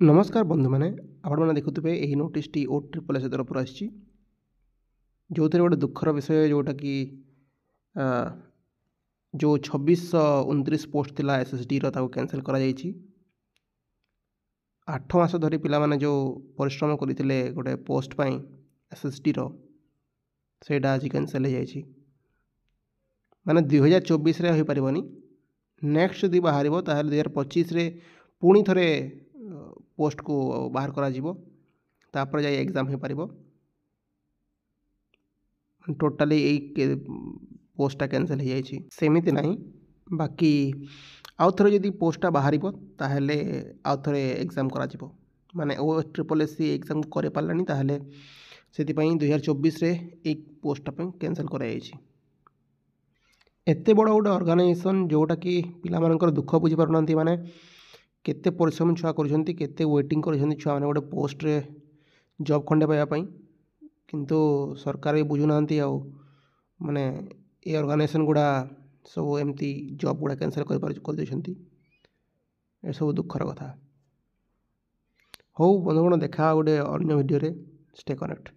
नमस्कार बंधु मैंने आपण मैंने देखुवे यही नोटिस टी OSSS तरफ आसी जो थे गोटे दुखर विषय जोटा कि जो 2629 पोस्ट थिला SSD रो कैंसल करा जायछि। 8 मास धरी पिला माने जो परिश्रम करते गोटे पोस्ट पाई SSD रो सेटा आज कैंसल हो जायछि। माने 2024 रे होई परिबनी, नेक्स्ट जदि बाहर ताहले 2025 रे पुणी थरे पोस्ट को बाहर करा जिवो, तापर जाई एग्जाम हो पारिबो। टोटाली यही पोस्टा कैंसल हो जायछि, सेमिति नाही। बाकी आउ थरे जदि पोस्टा बाहरिबो ताहले आउ थरे एग्जाम करा जिवो, माने OSSS एग्जाम करे पारलानी ताहले सेति पई 2024 रे एक पोस्टा पे कैंसल करा जायछि। एते बड़ गोटे ऑर्गेनाइजेशन जोटा कि पिला मानकर दुख बुझी पारुनांती, माने केते परिश्रम छुआ करुछंती, केते वेटिंग करुछंती छुआ माने गोटे पोस्ट रे जॉब खंडे पाइबा पई, किंतु सरकार भी बुझुनांती। आउ माने ए ऑर्गेनाइजेशन गुड़ा सब एमती जॉब गुड़ा कैंसल कर देछंती। ए सब दुखर कथा। हो बंधुगण, देखा गोटे अन्य वीडियो रे। Stay connect.